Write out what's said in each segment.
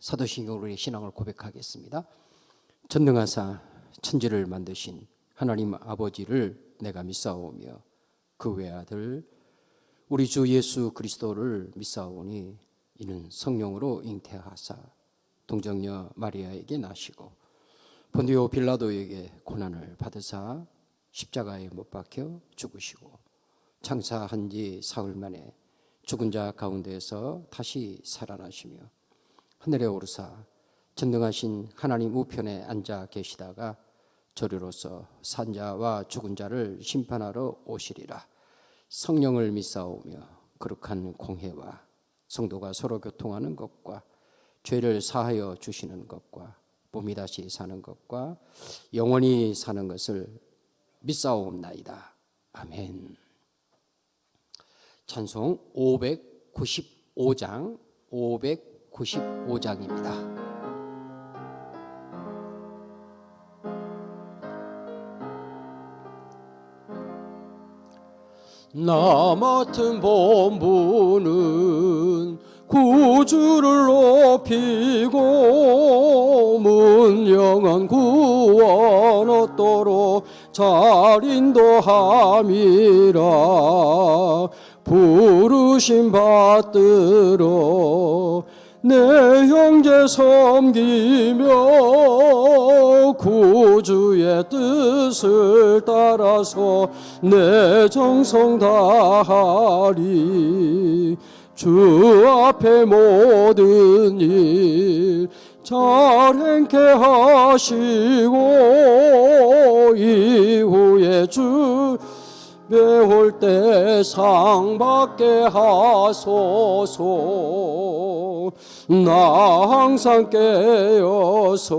사도신경으로 우리의 신앙을 고백하겠습니다. 전능하사 천지를 만드신 하나님 아버지를 내가 믿사오며 그 외아들 우리 주 예수 그리스도를 믿사오니 이는 성령으로 잉태하사 동정녀 마리아에게 나시고 본디오 빌라도에게 고난을 받으사 십자가에 못 박혀 죽으시고 장사한 지 사흘 만에 죽은 자 가운데에서 다시 살아나시며 하늘에 오르사 전능하신 하나님 우편에 앉아 계시다가 저리로서 산 자와 죽은 자를 심판하러 오시리라. 성령을 믿사오며 거룩한 공회와 성도가 서로 교통하는 것과 죄를 사하여 주시는 것과 몸이 다시 사는 것과 영원히 사는 것을 믿사옵나이다. 아멘. 찬송 595장 595장입니다. 나 맡은 본분은 구주를 높이고 문영한 구원 얻도록 잘 인도함이라. 부르심 받들어 내 형제 섬기며 구주의 뜻을 따라서 내 정성 다하리. 주 앞에 모든 일 잘 행케 하시고 이후에 주 배울 때 상 받게 하소서. 나 항상 깨어서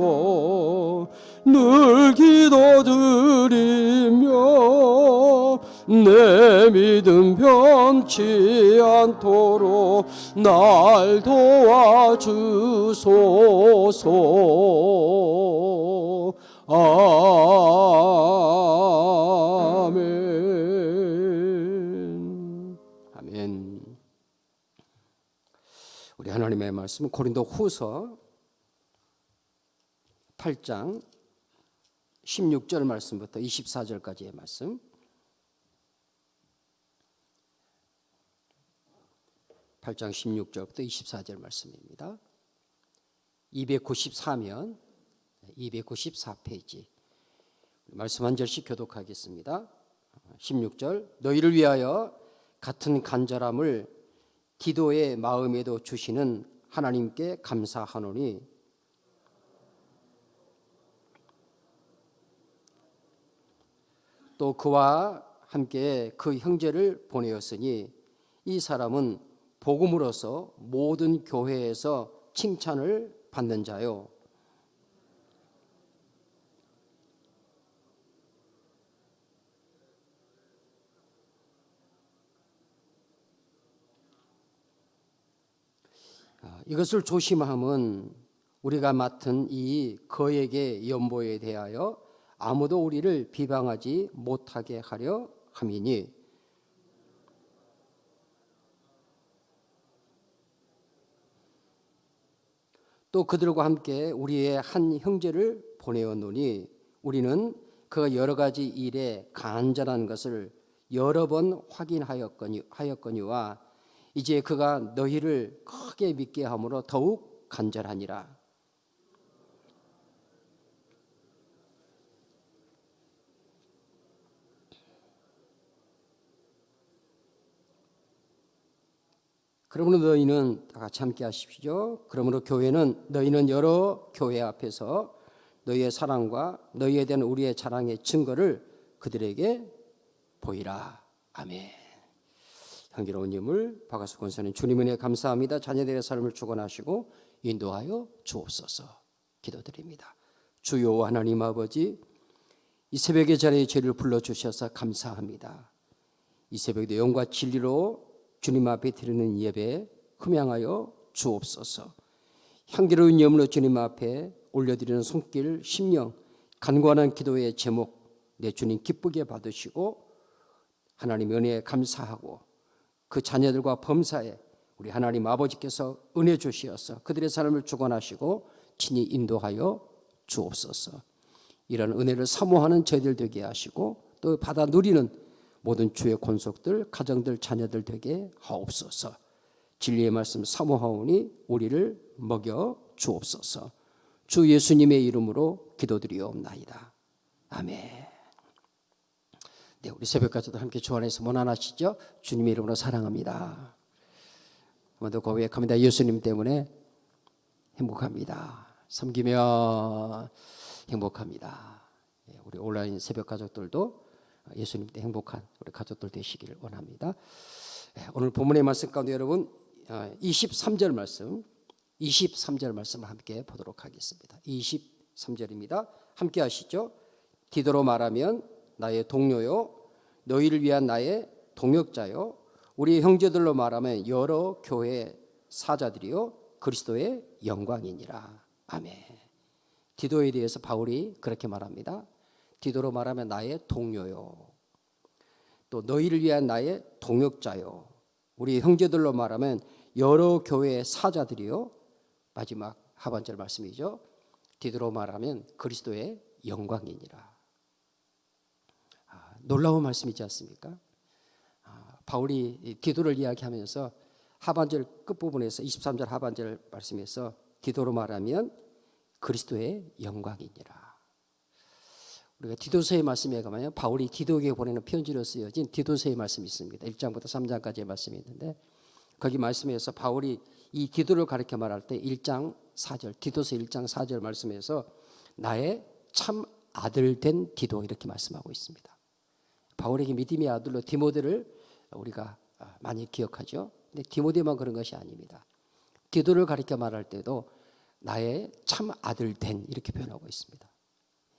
늘 기도드리며 내 믿음 변치 않도록 날 도와주소서. 아멘. 아멘. 우리 하나님의 말씀 고린도 후서 8장 16절 말씀부터 24절까지의 말씀. 8장 16절부터 24절 말씀입니다. 294면 294페이지 말씀 한 절씩 교독하겠습니다. 16절 너희를 위하여 같은 간절함을 디도의 마음에도 주시는 하나님께 감사하노니 또 그와 함께 그 형제를 보내었으니 이 사람은 복음으로서 모든 교회에서 칭찬을 받는 자요 이것을 조심함은 우리가 맡은 이 거액의 연보에 대하여 아무도 우리를 비방하지 못하게 하려 함이니 또 그들과 함께 우리의 한 형제를 보내었노니 우리는 그가 여러 가지 일에 간절한 것을 여러 번 확인하였거니와 이제 그가 너희를 크게 믿게 함으로 더욱 간절하니라. 그러므로 너희는 다 같이 함께 하십시오. 그러므로 너희는 여러 교회 앞에서 너희의 사랑과 너희에 대한 우리의 자랑의 증거를 그들에게 보이라. 아멘. 향기로운 예물 박아수 권사님 주님 은혜 감사합니다. 자녀들의 삶을 주관하시고 인도하여 주옵소서. 기도드립니다. 주여 하나님 아버지, 이 새벽의 자리에 저희를 불러주셔서 감사합니다. 이 새벽에도 영과 진리로 주님 앞에 드리는 예배 흠양하여 주옵소서. 향기로운 예물로 주님 앞에 올려드리는 손길, 심령, 간구하는 기도의 제목 내 주님 기쁘게 받으시고 하나님 은혜에 감사하고 그 자녀들과 범사에 우리 하나님 아버지께서 은혜 주시어서 그들의 삶을 주관하시고 친히 인도하여 주옵소서. 이런 은혜를 사모하는 저희들 되게 하시고 또 받아 누리는 모든 주의 권속들, 가정들, 자녀들 되게 하옵소서. 진리의 말씀 사모하오니 우리를 먹여 주옵소서. 주 예수님의 이름으로 기도드리옵나이다. 아멘. 네, 우리 새벽까지도 함께 주 안에서 원하시죠? 주님의 이름으로 사랑합니다. 한번더 고백합니다. 예수님 때문에 행복합니다. 섬기며 행복합니다. 우리 온라인 새벽 가족들도 예수님 때 행복한 우리 가족들 되시기를 원합니다. 오늘 본문의 말씀 가운데 여러분 23절 말씀을 함께 보도록 하겠습니다. 23절입니다. 함께 하시죠. 디도로 말하면 나의 동료요, 너희를 위한 나의 동역자요, 우리 형제들로 말하면 여러 교회 사자들이요 그리스도의 영광이니라. 아멘. 디도에 대해서 바울이 그렇게 말합니다. 디도로 말하면 나의 동료요, 또 너희를 위한 나의 동역자요, 우리 형제들로 말하면 여러 교회 사자들이요, 마지막 하반절 말씀이죠. 디도로 말하면 그리스도의 영광이니라. 놀라운 말씀이지 않습니까? 바울이 디도를 이야기하면서 하반절 끝부분에서 23절 하반절 말씀에서 디도로 말하면 그리스도의 영광이니라. 우리가 디도서의 말씀에 가면 바울이 디도에게 보내는 편지로 쓰여진 디도서의 말씀이 있습니다. 1장부터 3장까지의 말씀이 있는데 거기 말씀에서 바울이 이 디도를 가르쳐 말할 때 1장 4절 디도서 1장 4절 말씀에서 나의 참 아들 된 디도 이렇게 말씀하고 있습니다. 바울에게 믿음의 아들로 디모데를 우리가 많이 기억하죠. 근데 디모데만 그런 것이 아닙니다. 디도를 가리켜 말할 때도 나의 참 아들 된 이렇게 표현하고 있습니다.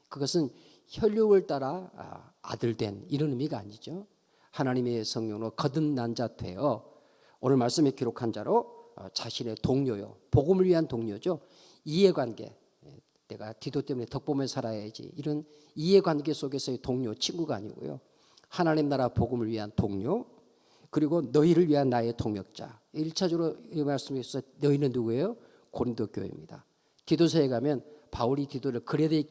그것은 혈육을 따라 아들 된 이런 의미가 아니죠. 하나님의 성령으로 거듭난 자 되어 오늘 말씀에 기록한 자로 자신의 동료요, 복음을 위한 동료죠. 이해관계, 내가 디도 때문에 덕보면 살아야지 이런 이해관계 속에서의 동료, 친구가 아니고요. 하나님 나라 복음을 위한 동료, 그리고 너희를 위한 나의 동역자. 1차적으로 이 말씀에서 너희는 누구예요? 고린도 교회입니다. 디도서에 가면 바울이 디도를 그레데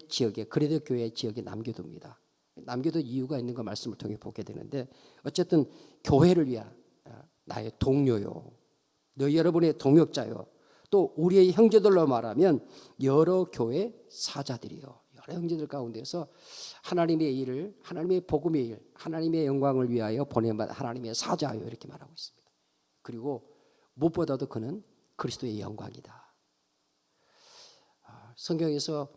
교회 지역에 남겨둡니다. 남겨둔 이유가 있는 거 말씀을 통해 보게 되는데 어쨌든 교회를 위한 나의 동료요, 너희 여러분의 동역자요, 또 우리의 형제들로 말하면 여러 교회 사자들이요, 여러 형제들 가운데서 하나님의 일을, 하나님의 복음의 일, 하나님의 영광을 위하여 보내받은 하나님의 사자요 이렇게 말하고 있습니다. 그리고 무엇보다도 그는 그리스도의 영광이다. 성경에서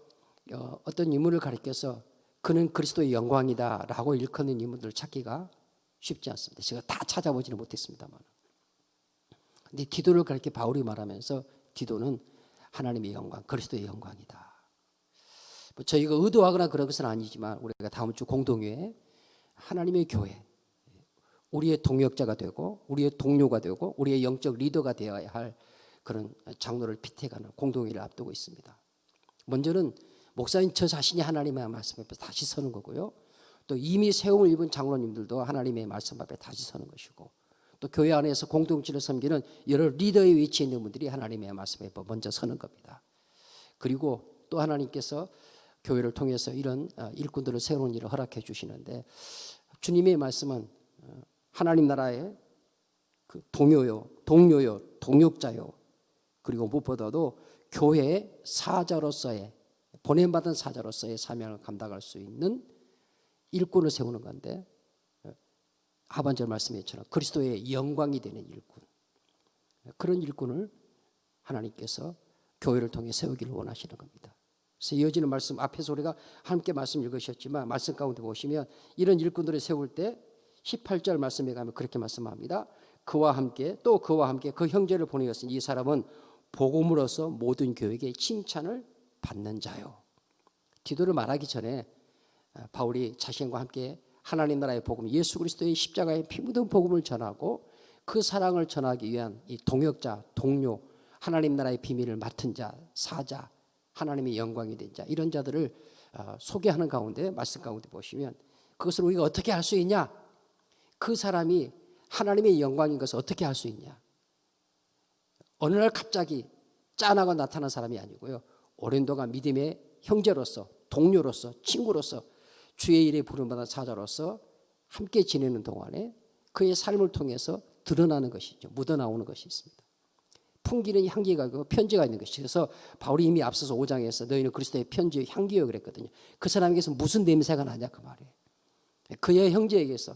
어떤 인물을 가리켜서 그는 그리스도의 영광이다 라고 일컫는 인물들을 찾기가 쉽지 않습니다. 제가 다 찾아보지는 못했습니다만, 근데 디도를 가리켜 바울이 말하면서 디도는 하나님의 영광, 그리스도의 영광이다. 저희가 의도하거나 그런 것은 아니지만 우리가 다음 주 공동회에 하나님의 교회, 우리의 동역자가 되고 우리의 동료가 되고 우리의 영적 리더가 되어야 할 그런 장로를 피태가는 공동회를 앞두고 있습니다. 먼저는 목사님 저 자신이 하나님의 말씀 앞에 다시 서는 거고요. 또 이미 세움을 입은 장로님들도 하나님의 말씀 앞에 다시 서는 것이고, 또 교회 안에서 공동체를 섬기는 여러 리더의 위치에 있는 분들이 하나님의 말씀 앞에 먼저 서는 겁니다. 그리고 또 하나님께서 교회를 통해서 이런 일꾼들을 세우는 일을 허락해 주시는데, 주님의 말씀은 하나님 나라의 그 동료요, 동역자요, 그리고 무엇보다도 교회의 사자로서의, 보냄받은 사자로서의 사명을 감당할 수 있는 일꾼을 세우는 건데, 하반절 말씀에처럼 그리스도의 영광이 되는 일꾼, 그런 일꾼을 하나님께서 교회를 통해 세우기를 원하시는 겁니다. 그래서 이어지는 말씀, 앞에서 우리가 함께 말씀 읽으셨지만 말씀 가운데 보시면 이런 일꾼들을 세울 때 18절 말씀에 가면 그렇게 말씀합니다. 그와 함께, 또 그와 함께 그 형제를 보내었으니 이 사람은 복음으로서 모든 교회에게 칭찬을 받는 자요. 디도를 말하기 전에 바울이 자신과 함께 하나님 나라의 복음, 예수 그리스도의 십자가의 피 묻은 복음을 전하고 그 사랑을 전하기 위한 이 동역자, 동료, 하나님 나라의 비밀을 맡은 자, 사자, 하나님의 영광이 된 자, 이런 자들을 소개하는 가운데, 말씀 가운데 보시면 그것을 우리가 어떻게 할 수 있냐? 그 사람이 하나님의 영광인 것을 어떻게 할 수 있냐? 어느 날 갑자기 짠하고 나타난 사람이 아니고요. 오랜 동안 믿음의 형제로서, 동료로서, 친구로서, 주의 일에 부름받은 사자로서 함께 지내는 동안에 그의 삶을 통해서 드러나는 것이죠. 묻어나오는 것이 있습니다. 풍기는 향기가 있고 편지가 있는 것이죠. 그래서 바울이 이미 앞서서 5장에서 너희는 그리스도의 편지의 향기여 그랬거든요. 그 사람에게서 무슨 냄새가 나냐 그 말이에요. 그의 형제에게서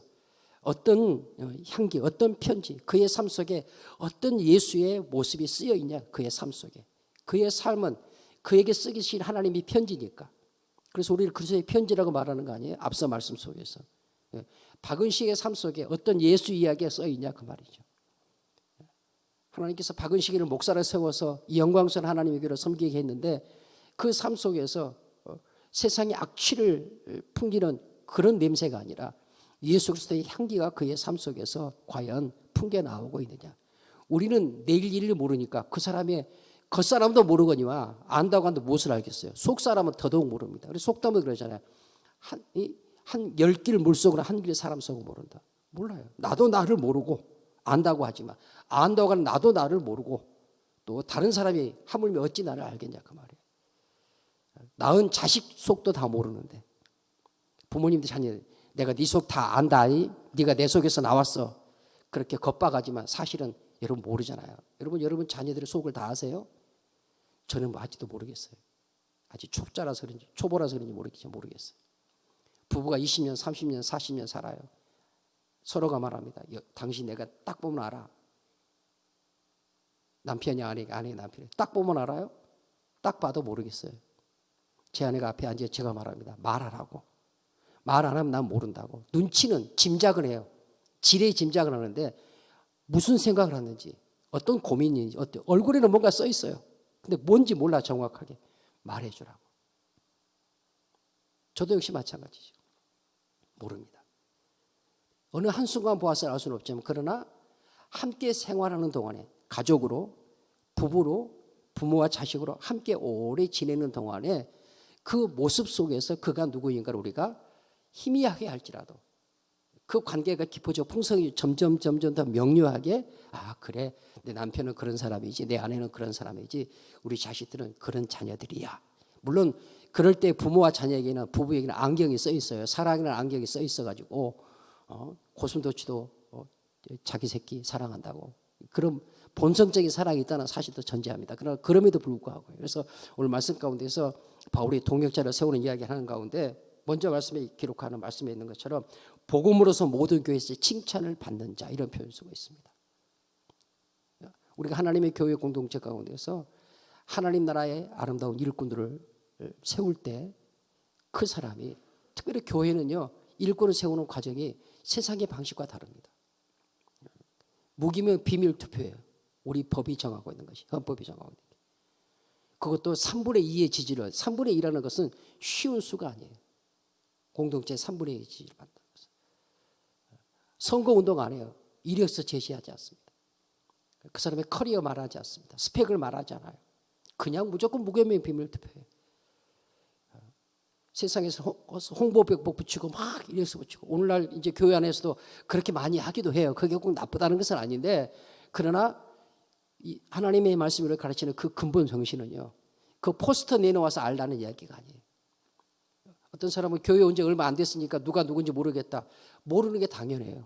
어떤 향기, 어떤 편지, 그의 삶 속에 어떤 예수의 모습이 쓰여 있냐 그의 삶 속에. 그의 삶은 그에게 쓰기신 하나님이 편지니까. 그래서 우리를 그리스도의 편지라고 말하는 거 아니에요? 앞서 말씀 속에서. 박은식의 삶 속에 어떤 예수 이야기가 써 있냐 그 말이죠. 하나님께서 박은식이를 목사를 세워서 이 영광스러운 하나님의 교회를 섬기게 했는데 그 삶 속에서 세상의 악취를 풍기는 그런 냄새가 아니라 예수 그리스도의 향기가 그의 삶 속에서 과연 풍겨 나오고 있느냐. 우리는 내일 일을 모르니까 그 사람의 겉사람도 모르거니와 안다고 한들 무엇을 알겠어요. 속사람은 더더욱 모릅니다. 그래서 속담은 그러잖아요. 한 10길 물속으로 한 길 사람 속을 모른다. 몰라요. 나도 나를 모르고 안다고 하지만 안다고 하는 나도 나를 모르고 또 다른 사람이 하물며 어찌 나를 알겠냐 그 말이에요. 낳은 자식 속도 다 모르는데 부모님들 자녀 내가 네 속 다 안다니 네가 내 속에서 나왔어 그렇게 겁박하지만 사실은 여러분 모르잖아요. 여러분 자녀들의 속을 다 아세요? 저는 뭐 아직도 모르겠어요. 아직 초짜라서 그런지 초보라서 그런지 모르겠어요. 부부가 20년 30년 40년 살아요. 서로가 말합니다. 당신 내가 딱 보면 알아. 남편이 아내가 남편이 딱 보면 알아요? 딱 봐도 모르겠어요. 제 아내가 앞에 앉아 제가 말합니다. 말하라고. 말 안 하면 난 모른다고. 눈치는 짐작을 해요. 지레 짐작을 하는데 무슨 생각을 하는지 어떤 고민인지 얼굴에는 뭔가 써 있어요. 근데 뭔지 몰라 정확하게. 말해주라고. 저도 역시 마찬가지죠. 모릅니다. 어느 한순간 보아서 알 수는 없지만 그러나 함께 생활하는 동안에 가족으로 부부로 부모와 자식으로 함께 오래 지내는 동안에 그 모습 속에서 그가 누구인가를 우리가 희미하게 할지라도 그 관계가 깊어져 풍성이 점점 더 명료하게 아 그래 내 남편은 그런 사람이지 내 아내는 그런 사람이지 우리 자식들은 그런 자녀들이야. 물론 그럴 때 부모와 자녀에게는 부부에게는 안경이 써 있어요. 사랑이라는 안경이 써 있어가지고 고슴도치도 자기 새끼 사랑한다고 그런 본성적인 사랑이 있다는 사실도 전제합니다. 그러나 그럼에도 불구하고 그래서 오늘 말씀 가운데서 바울이 동역자를 세우는 이야기하는 가운데 먼저 말씀에 기록하는 말씀에 있는 것처럼 복음으로서 모든 교회에서 칭찬을 받는 자 이런 표현을 쓰고 있습니다. 우리가 하나님의 교회 공동체 가운데서 하나님 나라의 아름다운 일꾼들을 세울 때 그 사람이 특별히 교회는요 일꾼을 세우는 과정이 세상의 방식과 다릅니다. 무기명 비밀 투표예요. 우리 법이 정하고 있는 것이 헌법이 정하고 있는 게. 그것도 3분의 2의 지지를 3분의 2라는 것은 쉬운 수가 아니에요. 공동체 3분의 2의 지지를 받는다는 것은. 선거운동 안 해요. 이력서 제시하지 않습니다. 그 사람의 커리어 말하지 않습니다. 스펙을 말하지 않아요. 그냥 무조건 무기명 비밀 투표예요. 세상에서 홍보벽 붙이고 막 이력서 붙이고 오늘날 이제 교회 안에서도 그렇게 많이 하기도 해요. 그게 꼭 나쁘다는 것은 아닌데 그러나 이 하나님의 말씀을 가르치는 그 근본 정신은요. 그 포스터 내놓아서 알라는 이야기가 아니에요. 어떤 사람은 교회 온 지 얼마 안 됐으니까 누가 누군지 모르겠다. 모르는 게 당연해요.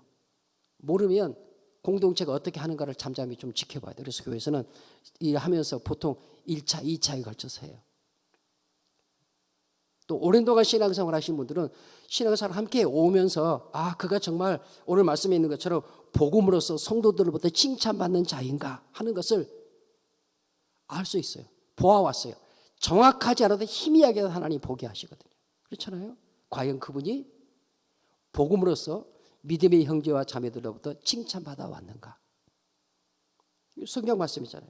모르면 공동체가 어떻게 하는가를 잠잠히 좀 지켜봐야 돼요. 그래서 교회에서는 일하면서 보통 1차, 2차에 걸쳐서 해요. 또 오랜 동안 신앙생활 하신 분들은 신앙생활 함께 오면서 아 그가 정말 오늘 말씀에 있는 것처럼 복음으로서 성도들로부터 칭찬받는 자인가 하는 것을 알 수 있어요. 보아왔어요. 정확하지 않아도 희미하게 하나님이 보게 하시거든요. 그렇잖아요. 과연 그분이 복음으로서 믿음의 형제와 자매들로부터 칭찬받아 왔는가. 성경 말씀이잖아요.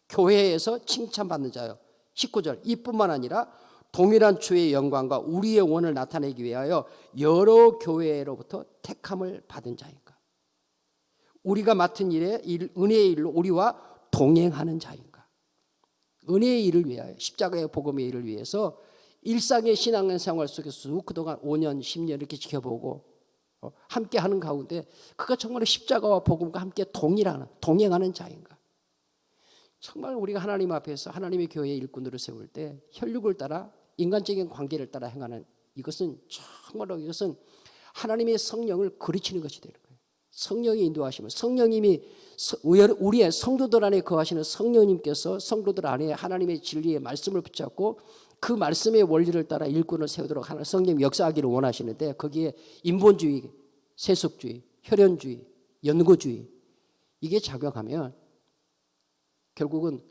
교회에서 칭찬받는 자요. 19절 이뿐만 아니라 동일한 주의 영광과 우리의 원을 나타내기 위하여 여러 교회로부터 택함을 받은 자인가. 우리가 맡은 일에 은혜의 일로 우리와 동행하는 자인가. 은혜의 일을 위하여 십자가의 복음의 일을 위해서 일상의 신앙생활 속에서 그동안 5년 10년 이렇게 지켜보고 함께 하는 가운데 그가 정말 십자가와 복음과 함께 동행하는 자인가. 정말 우리가 하나님 앞에서 하나님의 교회의 일꾼들을 세울 때 혈육을 따라 인간적인 관계를 따라 행하는 이것은 정말로 이것은 하나님의 성령을 그르치는 것이 되는 거예요. 성령이 인도하시면 성령님이 우리의 성도들 안에 거하시는 성령님께서 성도들 안에 하나님의 진리의 말씀을 붙잡고 그 말씀의 원리를 따라 일꾼을 세우도록 하는 성령님 역사하기를 원하시는데 거기에 인본주의, 세속주의, 혈연주의, 연고주의 이게 작용하면 결국은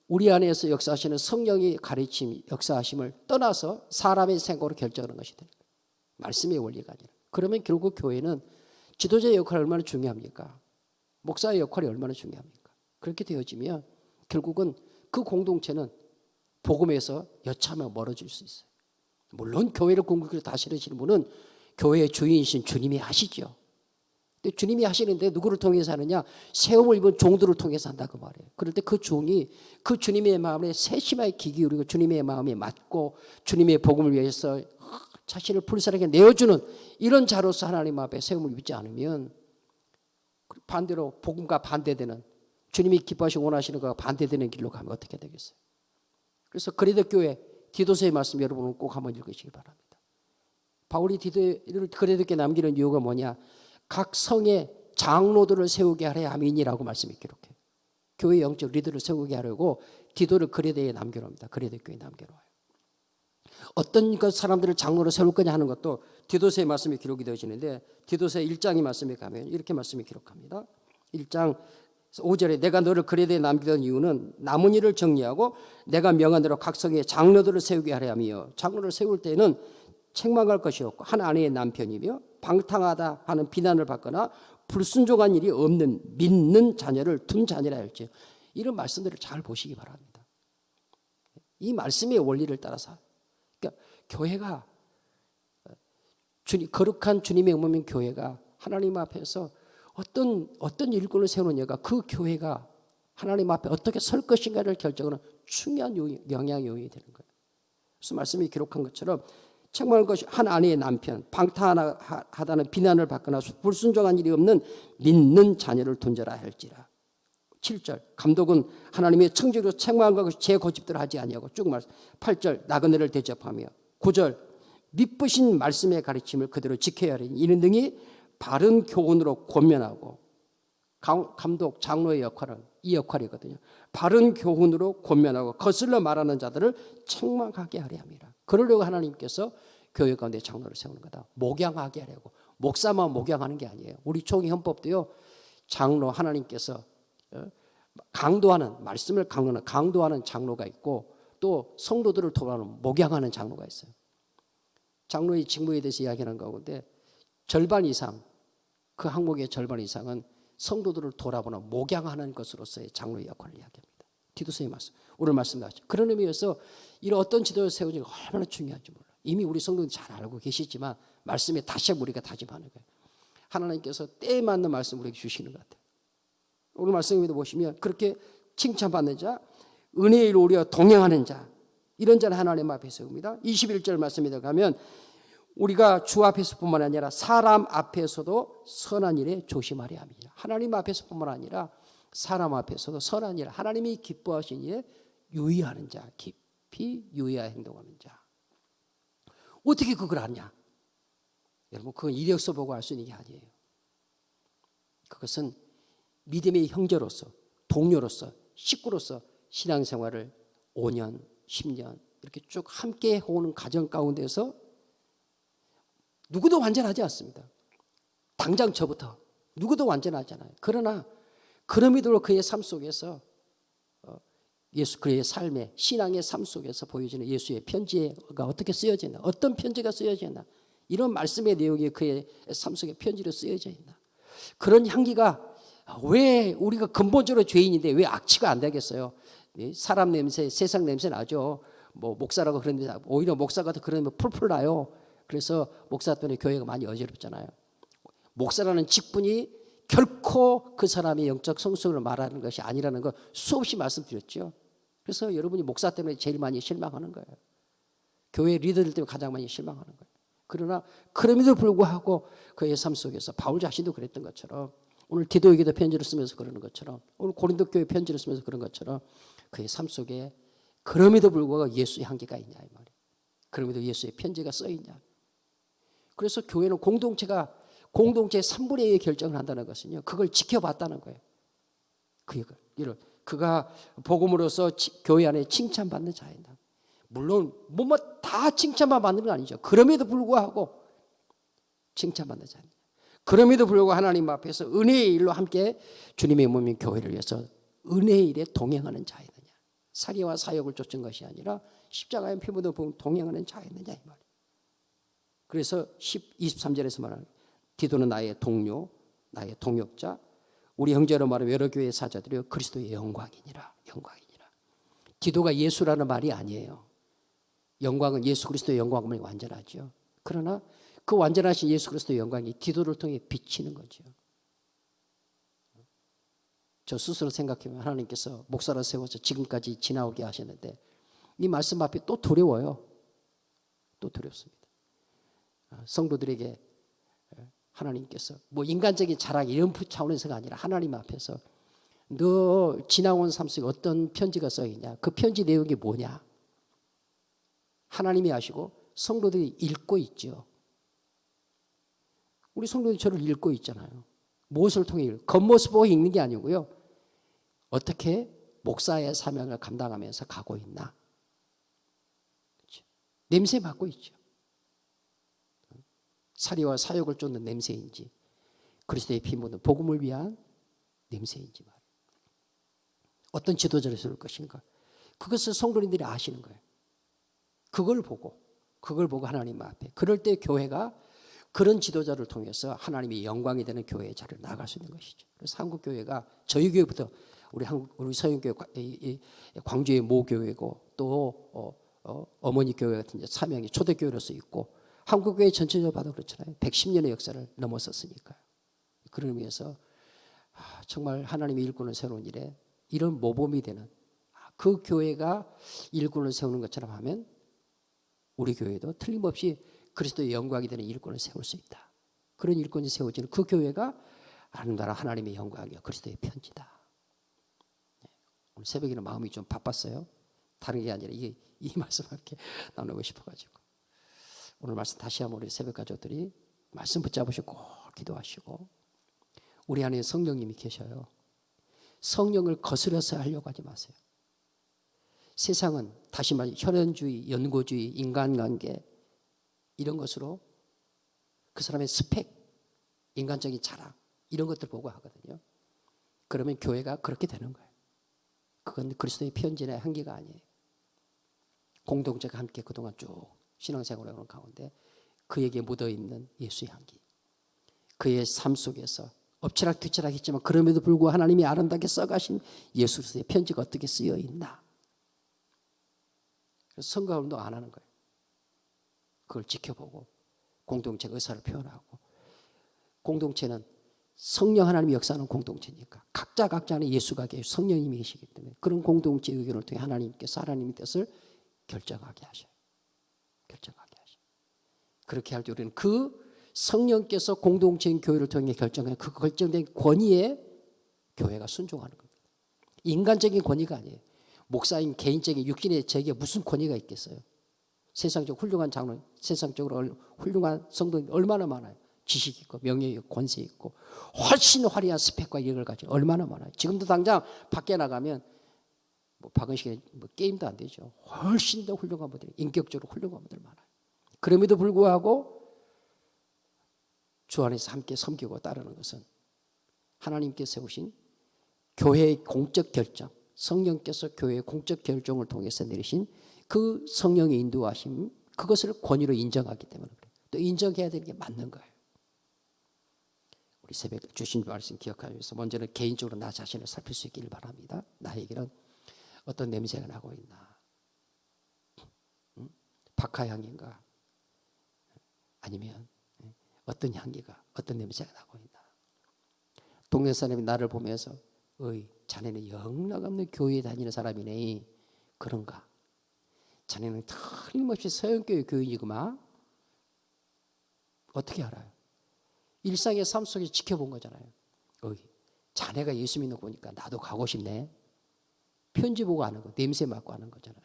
우리 안에서 역사하시는 성령의 가르침, 역사하심을 떠나서 사람의 생각으로 결정하는 것이 되는 거예요. 말씀의 원리가 아니라. 그러면 결국 교회는 지도자의 역할이 얼마나 중요합니까? 목사의 역할이 얼마나 중요합니까? 그렇게 되어지면 결국은 그 공동체는 복음에서 여차하면 멀어질 수 있어요. 물론 교회를 궁극적으로 다스리시는 분은 교회의 주인이신 주님이 하시죠. 근데 주님이 하시는데 누구를 통해서 하느냐? 세움을 입은 종들을 통해서 한다 그 말이에요. 그럴 때 그 종이 그 주님의 마음에 세심하게 귀 기울이고 주님의 마음에 맞고 주님의 복음을 위해서 자신을 불사르게 내어주는 이런 자로서 하나님 앞에 세움을 입지 않으면 반대로 복음과 반대되는 주님이 기뻐하시고 원하시는 것과 반대되는 길로 가면 어떻게 되겠어요? 그래서 그레데 교회 디도서의 말씀 여러분은 꼭 한번 읽으시기 바랍니다. 바울이 그레데께 남기는 이유가 뭐냐? 각 성의 장로들을 세우게 하려 함이니라고 말씀이 기록해요. 교회 영적 리더를 세우게 하려고 디도를 그레데에 남겨놓습니다. 그레데 교회에 남겨놓아요. 어떤 사람들을 장로로 세울 거냐 하는 것도 디도서의 말씀이 기록이 되어지는데 디도서의 1장의 말씀에 가면 이렇게 말씀이 기록합니다. 1장 5절에 내가 너를 그레데에 남기던 이유는 남은 일을 정리하고 내가 명한 대로 각 성의 장로들을 세우게 하려 함이요. 장로를 세울 때는 책망할 것이 없고 한 아내의 남편이며 방탕하다 하는 비난을 받거나 불순종한 일이 없는 믿는 자녀를 둔 자녀라 할지 이런 말씀들을 잘 보시기 바랍니다. 이 말씀의 원리를 따라서 그러니까 교회가 거룩한 주님의 몸인 교회가 하나님 앞에서 어떤 일꾼을 세우느냐가 그 교회가 하나님 앞에 어떻게 설 것인가를 결정하는 중요한 영향 요인이 되는 거예요. 그래서 말씀이 기록한 것처럼 책망할 것이 한 아내의 남편, 방탕하다는 비난을 받거나 불순종한 일이 없는 믿는 자녀를 둔저라 할지라. 7절 감독은 하나님의 청지로 책망한 것이 제 고집대로 하지 아니하고 쭉 말씀. 8절 나그네를 대접하며 9절 미쁘신 말씀의 가르침을 그대로 지켜야 하리니 이는 등이 바른 교훈으로 권면하고 감독 장로의 역할은 이 역할이거든요. 바른 교훈으로 권면하고 거슬러 말하는 자들을 책망하게 하려 함이라. 그러려고 하나님께서 교회 가운데 장로를 세우는 거다. 목양하게 하려고. 목사만 목양하는 게 아니에요. 우리 총회 헌법도요. 장로 하나님께서 강도하는 말씀을 강도하는 장로가 있고 또 성도들을 돌아오는 목양하는 장로가 있어요. 장로의 직무에 대해서 이야기하는 가운데 절반 이상 그 항목의 절반 이상은 성도들을 돌아보는 목양하는 것으로서의 장로의 역할을 이야기합니다. 디도서의 말씀 오늘 말씀 나왔죠. 그런 의미에서 이런 어떤 지도를 세우기가 얼마나 중요한지 몰라요. 이미 우리 성도들 잘 알고 계시지만 말씀에 다시 우리가 다짐하는 거예요. 하나님께서 때에 맞는 말씀 우리에게 주시는 것 같아요. 오늘 말씀에도 보시면 그렇게 칭찬받는 자, 은혜의 일로 우리와 동행하는 자 이런 자는 하나님 앞에 세웁니다. 21절 말씀에 들어가면 우리가 주 앞에서뿐만 아니라 사람 앞에서도 선한 일에 조심하려 합니다. 하나님 앞에서뿐만 아니라 사람 앞에서도 선한 일, 하나님이 기뻐하신 일에 유의하는 자, 깊이 유의하여 행동하는 자. 어떻게 그걸 아냐? 여러분 그건 이력서 보고 알 수 있는 게 아니에요. 그것은 믿음의 형제로서, 동료로서, 식구로서 신앙생활을 5년, 10년 이렇게 쭉 함께 해오는 가정 가운데서 누구도 완전하지 않습니다. 당장 저부터 누구도 완전하잖아요. 그러나 그럼에도 그의 삶 속에서 그의 삶의 신앙의 삶 속에서 보여지는 예수의 편지가 어떻게 쓰여지나, 어떤 편지가 쓰여지나, 이런 말씀의 내용이 그의 삶 속에 편지로 쓰여져 있나. 그런 향기가 왜 우리가 근본적으로 죄인인데 왜 악취가 안 되겠어요? 사람 냄새, 세상 냄새 나죠. 뭐 목사라고 그러는데 오히려 목사가 더 그러면 풀풀 나요. 그래서 목사 때문에 교회가 많이 어지럽잖아요. 목사라는 직분이 결코 그 사람의 영적 성숙을 말하는 것이 아니라는 거 수없이 말씀드렸죠. 그래서 여러분이 목사 때문에 제일 많이 실망하는 거예요. 교회 리더들 때문에 가장 많이 실망하는 거예요. 그러나 그럼에도 불구하고 그의 삶 속에서 바울 자신도 그랬던 것처럼 오늘 디도에게도 편지를 쓰면서 그러는 것처럼, 오늘 고린도 교회 편지를 쓰면서 그런 것처럼 그의 삶 속에 그럼에도 불구하고 예수의 향기가 있냐 이 말이에요. 그럼에도 예수의 편지가 써 있냐. 그래서 교회는 공동체의 3분의 1의 결정을 한다는 것은요, 그걸 지켜봤다는 거예요. 그가 복음으로서 교회 안에 칭찬받는 자이다. 물론 뭐 다 칭찬만 받는 건 아니죠. 그럼에도 불구하고 칭찬받는 자입니다. 그럼에도 불구하고 하나님 앞에서 은혜의 일로 함께 주님의 몸인 교회를 위해서 은혜의 일에 동행하는 자이느냐. 사기와 사욕을 쫓은 것이 아니라 십자가의 피 묻은 복음 동행하는 자이느냐 이 말이에요. 그래서 23절에서 말하는 디도는 나의 동료, 나의 동역자, 우리 형제로 말하면 여러 교회의 사자들이요 그리스도의 영광이니라. 영광이니라. 디도가 예수라는 말이 아니에요. 영광은 예수 그리스도의 영광은 완전하죠. 그러나 그 완전하신 예수 그리스도의 영광이 디도를 통해 비치는 거죠. 저 스스로 생각해보면 하나님께서 목사로 세워서 지금까지 지나오게 하셨는데 이 말씀 앞에 또 두려워요. 또 두렵습니다. 성도들에게 하나님께서 뭐 인간적인 자랑 이런 차원에서가 아니라 하나님 앞에서 너 지나온 삶 속에 어떤 편지가 써있냐, 그 편지 내용이 뭐냐, 하나님이 아시고 성도들이 읽고 있죠. 우리 성도들이 저를 읽고 있잖아요. 무엇을 통해 겉모습 보고 읽는 게 아니고요, 어떻게 목사의 사명을 감당하면서 가고 있나, 그렇죠? 냄새 맡고 있죠. 사리와 사욕을 쫓는 냄새인지 그리스도의 피 묻은 복음을 위한 냄새인지 말이에요. 어떤 지도자를 세울 것인가, 그것을 성도님들이 아시는 거예요. 그걸 보고 하나님 앞에, 그럴 때 교회가 그런 지도자를 통해서 하나님의 영광이 되는 교회의 자리를 나아갈 수 있는 것이죠. 그래서 한국교회가 저희 교회부터 우리 서영교회 광주의 모교회고 또 어머니 교회 같은 사명이 초대교회로서 있고 한국교회 전체적으로 봐도 그렇잖아요. 110년의 역사를 넘어섰으니까요. 그런 의미에서 정말 하나님의 일꾼을 세우는 일에 이런 모범이 되는 그 교회가 일꾼을 세우는 것처럼 하면 우리 교회도 틀림없이 그리스도의 영광이 되는 일꾼을 세울 수 있다. 그런 일꾼이 세워지는 그 교회가 아름다운 하나님의 영광이요 그리스도의 편지다. 오늘 새벽에는 마음이 좀 바빴어요. 다른 게 아니라 이 말씀을 이렇게 나누고 싶어가지고 오늘 말씀 다시 한번 우리 새벽 가족들이 말씀 붙잡으시고 기도하시고, 우리 안에 성령님이 계셔요. 성령을 거스려서 하려고 하지 마세요. 세상은 다시 말해 혈연주의, 연고주의, 인간관계 이런 것으로 그 사람의 스펙, 인간적인 자랑 이런 것들 보고 하거든요. 그러면 교회가 그렇게 되는 거예요. 그건 그리스도의 편지의 한계가 아니에요. 공동체가 함께 그동안 쭉 신앙생활을 하는 가운데 그에게 묻어있는 예수의 향기, 그의 삶 속에서 엎치락뒤치락 했지만 그럼에도 불구하고 하나님이 아름답게 써가신 예수 그리스도의 편지가 어떻게 쓰여 있나. 그래서 선거 운동 안 하는 거예요. 그걸 지켜보고 공동체 의사를 표현하고, 공동체는 성령 하나님이 역사하는 공동체니까 각자 안에 예수가 계시고 성령님이 계시기 때문에 그런 공동체 의견을 통해 하나님께서 하나님의 뜻을 결정하게 하셔요. 그렇게 할 때 우리는 그 성령께서 공동체인 교회를 통해 결정한 그 결정된 권위에 교회가 순종하는 겁니다. 인간적인 권위가 아니에요. 목사인 개인적인 육신의 제게 무슨 권위가 있겠어요. 세상적 훌륭한 장로, 세상적으로 훌륭한 성도들이 얼마나 많아요. 지식 있고 명예 있고 권세 있고 훨씬 화려한 스펙과 이력을 가지고 얼마나 많아요. 지금도 당장 밖에 나가면 뭐 박은식의 뭐 게임도 안 되죠. 훨씬 더 훌륭한 분들이, 인격적으로 훌륭한 분들 많아요. 그럼에도 불구하고 주 안에서 함께 섬기고 따르는 것은 하나님께서 세우신 교회의 공적 결정, 성령께서 교회의 공적 결정을 통해서 내리신 그 성령의 인도하심, 그것을 권위로 인정하기 때문에 그래요. 또 인정해야 되는 게 맞는 거예요. 우리 새벽 주신 말씀 기억하기 위해서 먼저는 개인적으로 나 자신을 살필 수 있기를 바랍니다. 나에게는 어떤 냄새가 나고 있나? 박하향인가? 아니면 어떤 향기가, 어떤 냄새가 나고 있나? 동네 사람이 나를 보면서 자네는 영락없는 교회에 다니는 사람이네. 그런가? 자네는 틀림없이 서영교회 교인이구만. 어떻게 알아요? 일상의 삶 속에 지켜본 거잖아요. 자네가 예수 믿는 거 보니까 나도 가고 싶네. 편지 보고 하는 거, 냄새 맡고 하는 거잖아요.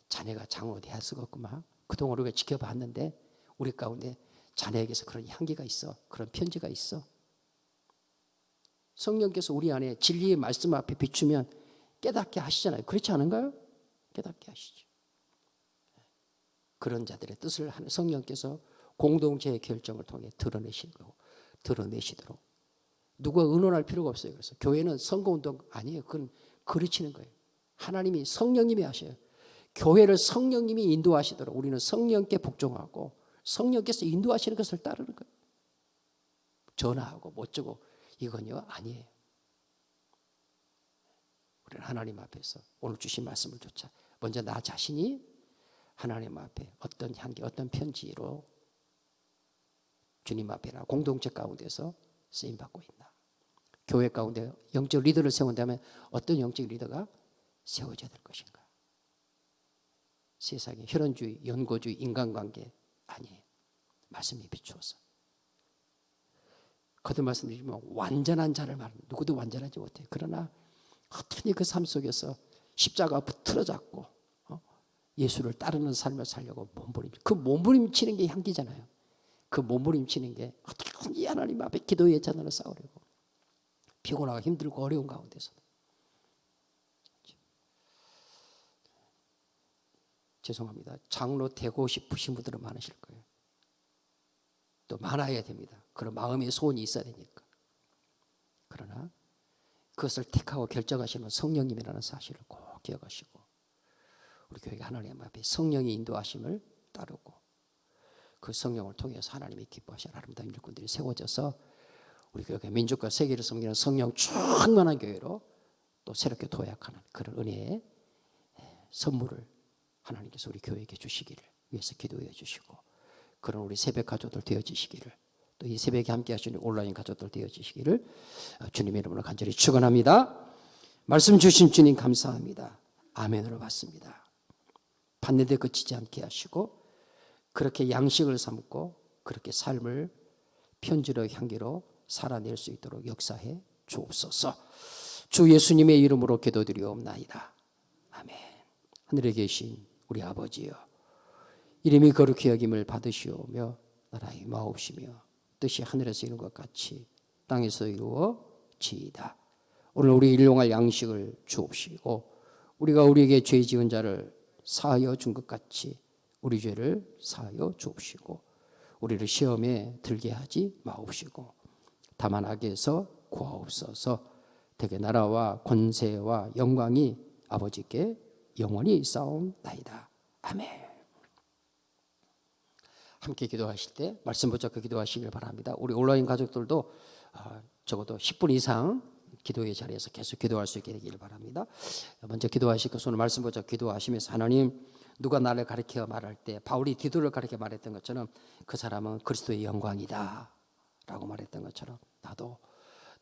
자네가 장로 돼야 쓰겠구만. 그동안 우리가 지켜봤는데 우리 가운데 자네에게서 그런 향기가 있어. 그런 편지가 있어. 성령께서 우리 안에 진리의 말씀 앞에 비추면 깨닫게 하시잖아요. 그렇지 않은가요? 깨닫게 하시죠. 그런 자들의 뜻을 하는 성령께서 공동체의 결정을 통해 드러내시도록. 누가 의논할 필요가 없어요. 그래서 교회는 선거운동 아니에요. 그건 그르치는 거예요. 하나님이 성령님이 하셔요. 교회를 성령님이 인도하시도록 우리는 성령께 복종하고 성령께서 인도하시는 것을 따르는 거예요. 전화하고 못주고 이건요 아니에요. 우리는 하나님 앞에서 오늘 주신 말씀을 조차 먼저 나 자신이 하나님 앞에 어떤 향기, 어떤 편지로 주님 앞에나 공동체 가운데서 쓰임받고 있나. 교회 가운데 영적 리더를 세운다면 어떤 영적 리더가 세워져야 될 것인가. 세상에 혈연주의, 연고주의, 인간관계 아니에요. 말씀이 비추어서. 거듭 말씀드리지만 완전한 자를 말하는 누구도 완전하지 못해요. 그러나 허튼히 그 삶 속에서 십자가 붙들어잡고 예수를 따르는 삶을 살려고 몸부림치는 그 몸부림치는 게 향기잖아요. 그 몸부림치는 게 어떻게 하나님 앞에 기도의 전화를 쌓으려고 피곤하고 힘들고 어려운 가운데서도 죄송합니다. 장로 되고 싶으신 분들은 많으실 거예요. 또 많아야 됩니다. 그런 마음의 소원이 있어야 되니까. 그러나 그것을 택하고 결정하시는 성령님이라는 사실을 꼭 기억하시고 우리 교회가 하나님 앞에 성령의 인도하심을 따르고 그 성령을 통해서 하나님이 기뻐하시는 아름다운 일꾼들이 세워져서 우리 교회가 민족과 세계를 섬기는 성령 충만한 교회로 또 새롭게 도약하는 그런 은혜의 선물을 하나님께서 우리 교회에게 주시기를 위해서 기도해 주시고 그런 우리 새벽 가족들 되어지시기를 또 이 새벽에 함께 하시는 온라인 가족들 되어지시기를 주님의 이름으로 간절히 축원합니다. 말씀 주신 주님 감사합니다. 아멘으로 받습니다. 받는 데 그치지 않게 하시고 그렇게 양식을 삼고 그렇게 삶을 편지로 향기로 살아낼 수 있도록 역사해 주옵소서. 주 예수님의 이름으로 기도드리옵나이다. 아멘. 하늘에 계신 우리 아버지여 이름이 거룩히 여김을 받으시오며 나라의 임하옵시며 뜻이 하늘에서 이룬 것 같이 땅에서 이루어지이다. 오늘 우리 일용할 양식을 주옵시고 우리가 우리에게 죄 지은 자를 사하여 준 것 같이 우리 죄를 사하여 주옵시고 우리를 시험에 들게 하지 마옵시고 다만 악에서 구하옵소서. 대개 나라와 권세와 영광이 아버지께 영원히 싸움나이다. 아멘. 함께 기도하실 때 말씀 붙잡고 기도하시길 바랍니다. 우리 온라인 가족들도 적어도 10분 이상 기도의 자리에서 계속 기도할 수 있게 되기를 바랍니다. 먼저 기도하실 것 오늘 말씀 붙잡고 기도하시면서 하나님 누가 나를 가리켜 말할 때 바울이 디도를 가리켜 말했던 것처럼 그 사람은 그리스도의 영광이다 라고 말했던 것처럼 나도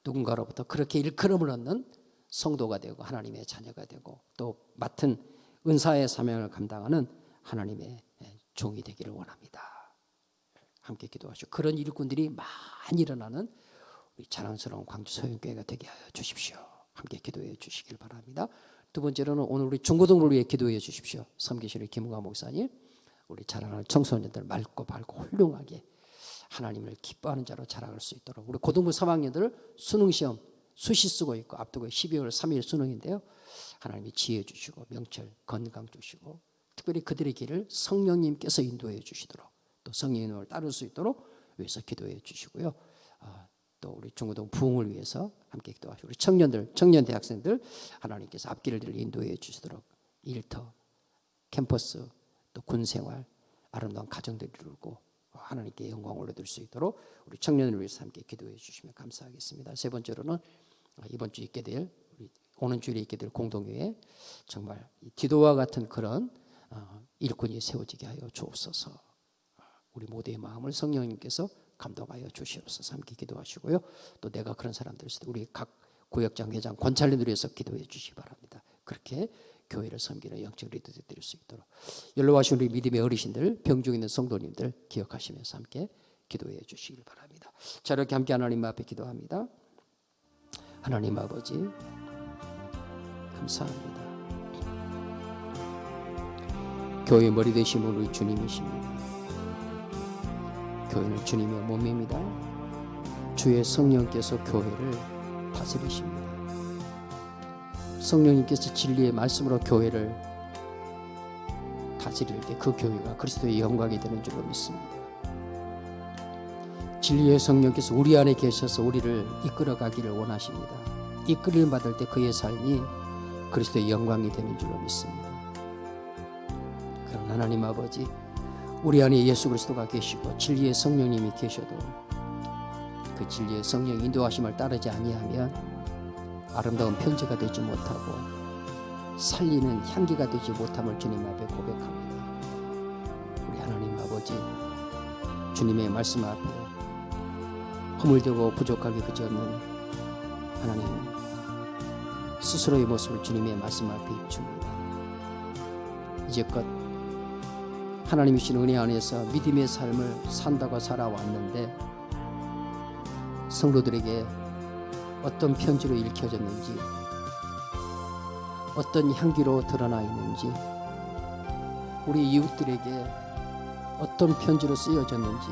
누군가로부터 그렇게 일컬음을 얻는 성도가 되고 하나님의 자녀가 되고 또 맡은 은사의 사명을 감당하는 하나님의 종이 되기를 원합니다. 함께 기도하시고 그런 일꾼들이 많이 일어나는 우리 자랑스러운 광주 소영교회가 되게 하여 주십시오. 함께 기도해 주시길 바랍니다. 두 번째로는 오늘 우리 중고등부를 위해 기도해 주십시오. 섬기시는 김우가 목사님 우리 자라나는 청소년들 맑고 밝고 훌륭하게 하나님을 기뻐하는 자로 자라갈 수 있도록 우리 고등부 3학년들 수능시험 수시 쓰고 있고 앞두고 12월 3일 수능인데요. 하나님이 지혜 주시고 명철 건강 주시고 특별히 그들의 길을 성령님께서 인도해 주시도록 또 성령님을 따를 수 있도록 위해서 기도해 주시고요. 또 우리 중고등 부흥을 위해서 함께 기도하시고 우리 청년들 청년 대학생들 하나님께서 앞길을 인도해 주시도록 일터 캠퍼스 또 군생활 아름다운 가정들을 이루고 하나님께 영광을 올려드릴 수 있도록 우리 청년을 위해서 함께 기도해 주시면 감사하겠습니다. 세 번째로는 이번 주에 있게 될 우리 오는 주일에 있게 될 공동회에 정말 디도와 같은 그런 일꾼이 세워지게 하여 주옵소서. 우리 모두의 마음을 성령님께서 감동하여 주시옵소서. 함께 기도하시고요. 또 내가 그런 사람들 있을 때 우리 각 구역장, 회장, 권찰님들 위해서 기도해 주시기 바랍니다. 그렇게 교회를 섬기는 영적 리더들 될 수 있도록 연로하신 우리 믿음의 어르신들, 병중 있는 성도님들 기억하시면서 함께 기도해 주시길 바랍니다. 자, 이렇게 함께 하나님 앞에 기도합니다. 하나님 아버지, 감사합니다. 교회 머리 되신 우리 주님이십니다. 교회는 주님의 몸입니다. 주의 성령께서 교회를 다스리십니다. 성령님께서 진리의 말씀으로 교회를 다스릴 때 그 교회가 그리스도의 영광이 되는 줄로 믿습니다. 진리의 성령께서 우리 안에 계셔서 우리를 이끌어 가기를 원하십니다. 이끌림 받을 때 그의 삶이 그리스도의 영광이 되는 줄로 믿습니다. 그럼 하나님 아버지, 우리 안에 예수 그리스도가 계시고 진리의 성령님이 계셔도 그 진리의 성령 인도하심을 따르지 아니하면 아름다운 편지가 되지 못하고 살리는 향기가 되지 못함을 주님 앞에 고백합니다. 우리 하나님 아버지, 주님의 말씀 앞에 허물되고 부족하게 그지없는 하나님 스스로의 모습을 주님의 말씀 앞에 입춥니다. 이제껏 하나님이 주신 은혜 안에서 믿음의 삶을 산다고 살아왔는데 성도들에게 어떤 편지로 읽혀졌는지, 어떤 향기로 드러나 있는지, 우리 이웃들에게 어떤 편지로 쓰여졌는지,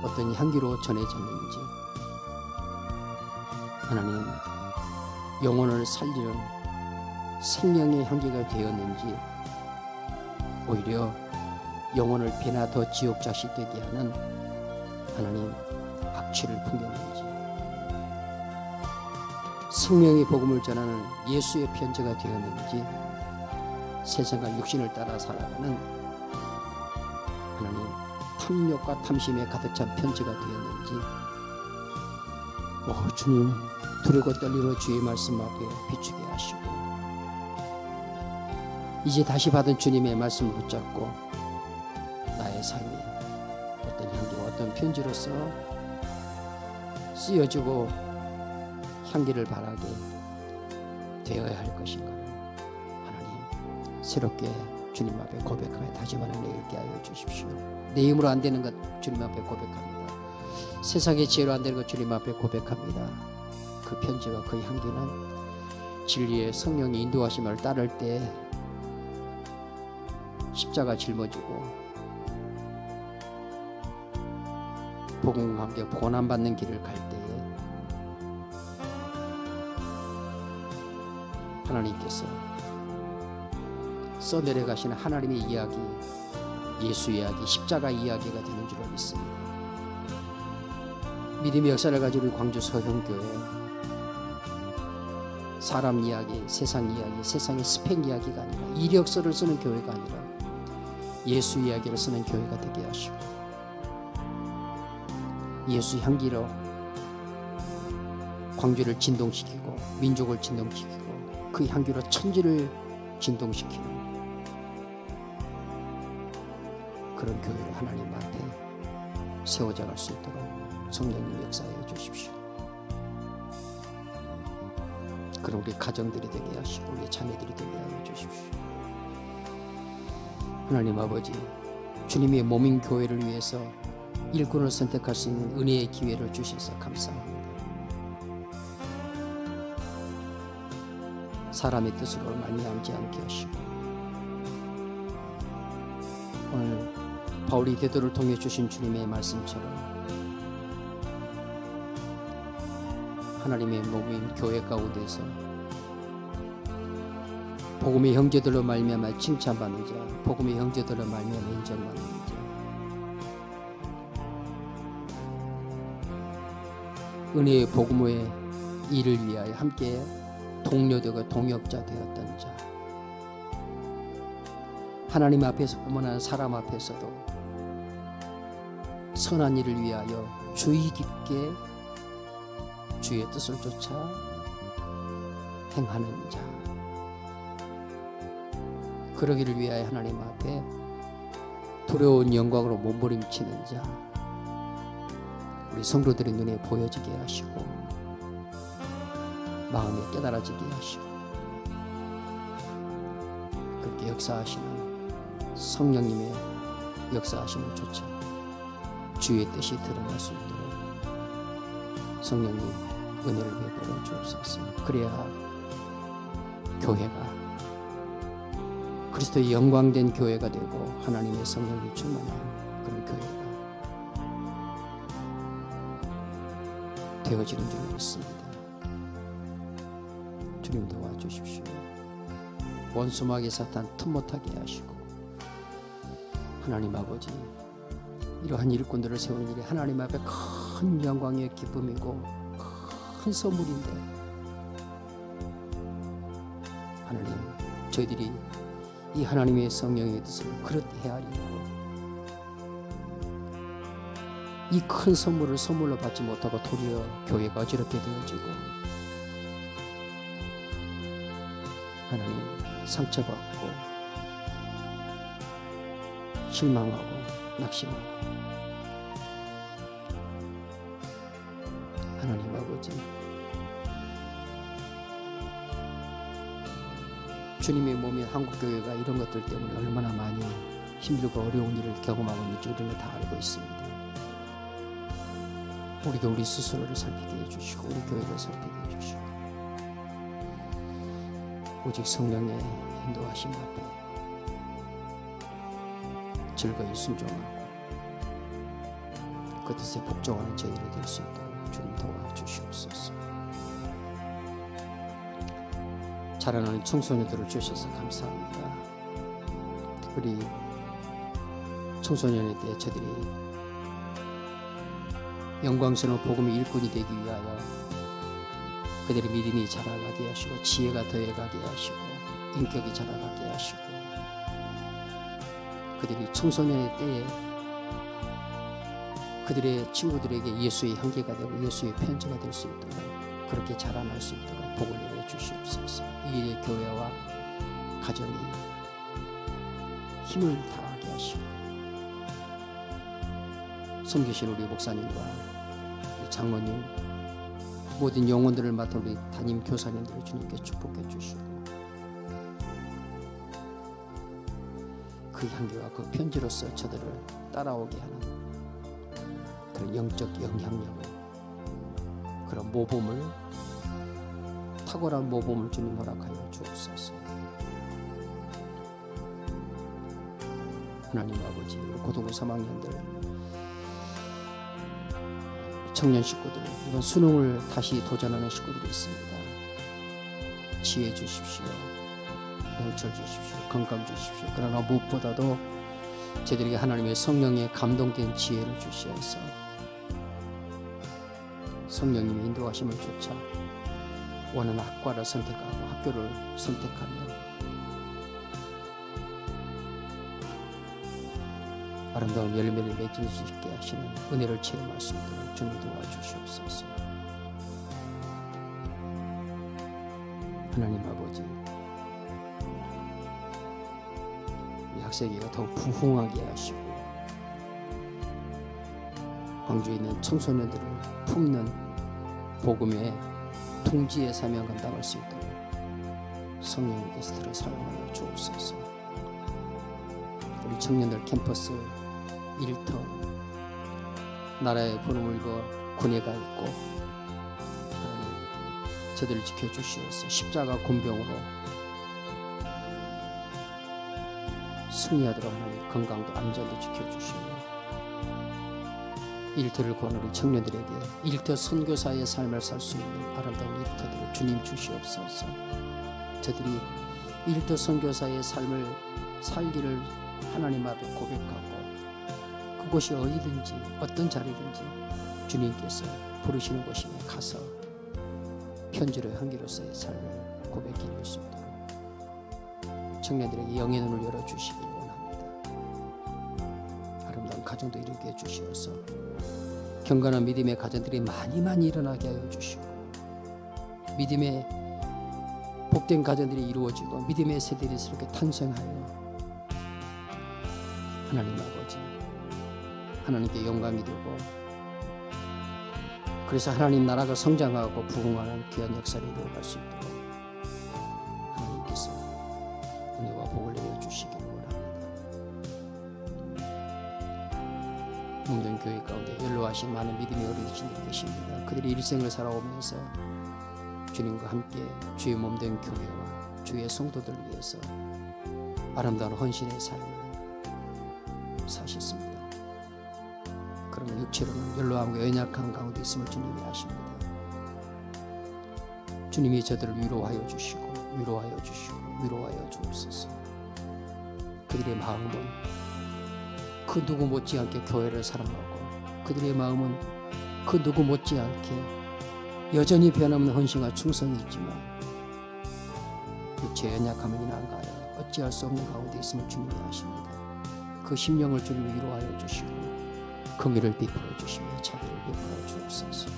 어떤 향기로 전해졌는지, 하나님 영혼을 살리는 생명의 향기가 되었는지, 오히려 영혼을 배나 더 지옥자식 되게 하는 하나님 악취를 풍겼는지, 생명의 복음을 전하는 예수의 편지가 되었는지, 세상과 육신을 따라 살아가는 하나님 탐욕과 탐심에 가득 찬 편지가 되었는지, 주님 두렵고 떨리는 주의 말씀 앞에 비추게 하시고, 이제 다시 받은 주님의 말씀을 붙잡고 나의 삶이 어떤 향기와 어떤 편지로서 쓰여지고 향기를 바라게 되어야 할 것인가를 하나님 새롭게 주님 앞에 고백하며 다시만 내게 하여 주십시오. 내 힘으로 안 되는 것 주님 앞에 고백합니다. 세상의 지혜로 안 되는 것 주님 앞에 고백합니다. 그 편지와 그 향기는 진리의 성령이 인도하심을 따를 때 십자가 짊어지고 복음과 함께 고난받는 길을 갈 때에 하나님께서 써내려가시는 하나님의 이야기, 예수 이야기, 십자가 이야기가 되는 줄로 믿습니다. 믿음의 역사를 가진 우리 광주 서형교회, 사람 이야기, 세상의 스펙 이야기가 아니라 이력서를 쓰는 교회가 아니라 예수 이야기를 쓰는 교회가 되게 하시고, 예수 향기로 광주를 진동시키고 민족을 진동시키고 그 향기로 천지를 진동시키는 그런 교회를 하나님 앞에 세워져 갈 수 있도록 성령님 역사해 주십시오. 그럼 우리 가정들이 되게 하시고 우리 자녀들이 되게 하여 주십시오. 하나님 아버지, 주님의 몸인 교회를 위해서 일꾼을 선택할 수 있는 은혜의 기회를 주셔서 감사합니다. 사람의 뜻으로 말미암지 않게 하시고, 오늘 바울이 대도를 통해 주신 주님의 말씀처럼 하나님의 몸인 교회 가운데서 복음의 형제들로 말미암아 칭찬받는 자, 복음의 형제들로 말미암아 인정받는 자, 은혜의 복음의 일을 위하여 함께 동료되고 동역자 되었던 자, 하나님 앞에서뿐만 아니라 사람 앞에서도 선한 일을 위하여 주의 깊게 주의 뜻을 쫓아 행하는 자, 그러기를 위하여 하나님 앞에 두려운 영광으로 몸부림치는 자, 우리 성도들의 눈에 보여지게 하시고 마음에 깨달아지게 하시고 그렇게 역사하시는 성령님의 역사하심을 쫓아 주의 뜻이 드러날 수 있도록 성령님 은혜를 베풀어 주옵소서. 그래야 교회가 그리스도의 영광된 교회가 되고 하나님의 성령이 충만한 그런 교회가 되어지는 줄 믿습니다. 주님 도와주십시오. 원수마귀 사탄 틈 못하게 하시고 하나님 아버지 이러한 일꾼들을 세우는 일이 하나님 앞에 큰 영광의 기쁨이고 큰 선물인데 하나님 저희들이 이 하나님의 성령의 뜻을 그릇 헤아리고 이 큰 선물을 선물로 받지 못하고 도리어 교회가 어지럽게 되어지고 하나님 상처받고 실망하고 낙심하고 하나님 아버지 주님의 몸인 한국교회가 이런 것들 때문에 얼마나 많이 힘들고 어려운 일을 경험하고 있는지 우리는 다 알고 있습니다. 우리도 우리 스스로를 살피게 해주시고 우리 교회를 살피게 해주시고 오직 성령의 인도하심 앞에 즐거이 순종하고 그 뜻에 복종하는 저희들이 될 수 있도록 주님 도와주시옵소서. 자라나는 청소년들을 주셔서 감사합니다. 특별히 청소년의 때 저들이 영광스러운 복음의 일꾼이 되기 위하여 그들의 믿음이 자라가게 하시고 지혜가 더해가게 하시고 인격이 자라가게 하시고 그들이 청소년의 때에 그들의 친구들에게 예수의 향기가 되고 예수의 편지가 될 수 있도록 그렇게 자라날 수 있도록 복을 내려 주시옵소서. 이 교회와 가정이 힘을 다하게 하시고 섬기신 우리 목사님과 우리 장로님 모든 영혼들을 맡은 우리 담임 교사님들을 주님께 축복해 주시고 그 향기와 그 편지로서 저들을 따라오게 하는 그런 영적 영향력을 그런 모범을 탁월한 모범을 주님 허락하여 주옵소서. 하나님 아버지 우리 고등부 3학년들 청년 식구들 이번 수능을 다시 도전하는 식구들이 있습니다. 지혜 주십시오. 명철 주십시오. 건강 주십시오. 그러나 무엇보다도 저희들에게 하나님의 성령에 감동된 지혜를 주시어서 성령님의 인도하심을 쫓아 원하는 학과를 선택하고 학교를 선택하며 아름다운 열매를 맺을 수 있게 하시는 은혜를 체험할 수 있도록 주님 도와주시옵소서. 하나님 아버지 이 학생회가 더욱 부흥하게 하시고 광주에 있는 청소년들을 품는 복음의 둥지의 사명 감당할 수 있도록 성령님께서 들어 사용하여 주옵소서. 우리 청년들 캠퍼스 일터 나라의 부름을 입어 군에 가 있고 하나님 저들을 지켜주시옵소서. 십자가 군병으로 승리하도록 하나님 건강도 안전도 지켜주시며 일터를 구하는 우리 청년들에게 일터 선교사의 삶을 살 수 있는 아름다운 일터들을 주님 주시옵소서. 저들이 일터 선교사의 삶을 살기를 하나님 앞에 고백하고 그곳이 어디든지 어떤 자리든지 주님께서 부르시는 곳에 가서 편지로 향기로서의 삶을 고백해낼 수 있도록 청년들에게 영의 눈을 열어주시길 원합니다. 아름다운 가정도 이루게 해주시어서 경건한 믿음의 가정들이 많이 일어나게 하여 주시고 믿음의 복된 가정들이 이루어지고 믿음의 세대들이 새롭게 탄생하여 하나님 아버지 하나님께 영광이 되고 그래서 하나님 나라가 성장하고 부흥하는 귀한 역사를 이루어갈 수 있도록 하나님께서 은혜와 복을 내려주시기를 원합니다. 몸된 교회 가운데 연로하신 많은 믿음의 어린이들이 계십니다. 그들이 일생을 살아오면서 주님과 함께 주의 몸된 교회와 주의 성도들을 위해서 아름다운 헌신의 삶을 사셨습니다. 그러면 육체로는 연로함과 연약한 가운데 있음을 주님이 아십니다. 주님이 저들을 위로하여 주시고 위로하여 주옵소서. 그들의 마음은 그 누구 못지않게 교회를 사랑하고 그들의 마음은 그 누구 못지않게 여전히 변함없는 헌신과 충성이 있지만 육체의 연약함을 인하여 어찌할 수 없는 가운데 있음을 주님이 아십니다. 그 심령을 주님이 위로하여 주시고 긍휼을 베풀어 주시며 자비를 베풀어 주옵소서.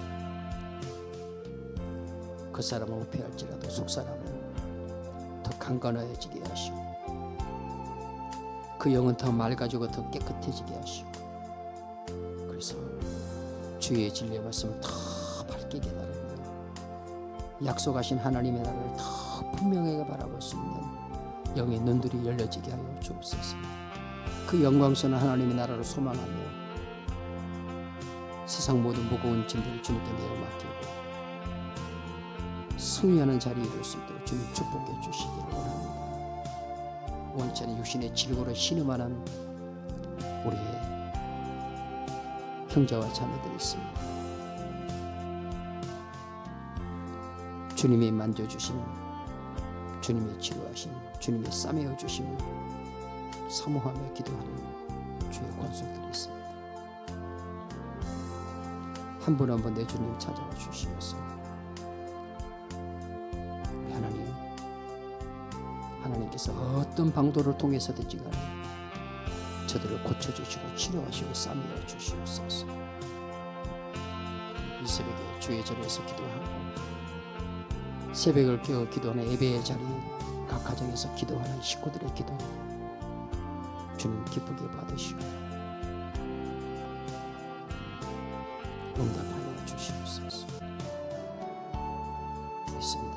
그 사람은 우패할지라도 속 사람은 더 강건해지게 하시고 그 영은 더 맑아지고 더 깨끗해지게 하시고 그래서 주의 진리의 말씀을 더 밝게 깨달으며 약속하신 하나님의 나라를 더 분명하게 바라볼 수 있는 영의 눈들이 열려지게 하여 주옵소서. 그 영광스러운 하나님의 나라를 소망하며 세상 모든 무거운 짐들을 주님께 내어 맡기고 승리하는 자리에 이룰 수 있도록 주님 축복해 주시기를 원합니다. 원천의 육신의 질고로 신음하는 우리의 형제와 자매들이 있습니다. 주님이 만져주신, 주님이 치료하신, 주님이 싸매어 주심을 사모하며 기도하는 주의 권속들이 있습니다. 한 분 한 분 내 주님 찾아와 주시옵소서. 하나님께서 어떤 방도를 통해서든지 간에 저들을 고쳐주시고 치료하시고 싸매어 주시옵소서. 이 새벽에 주의 전에서 기도하고 새벽을 깨어 기도하는 예배의 자리 각 가정에서 기도하는 식구들의 기도 주님 기쁘게 받으시고 응답하여 주시옵소서. 믿습니다.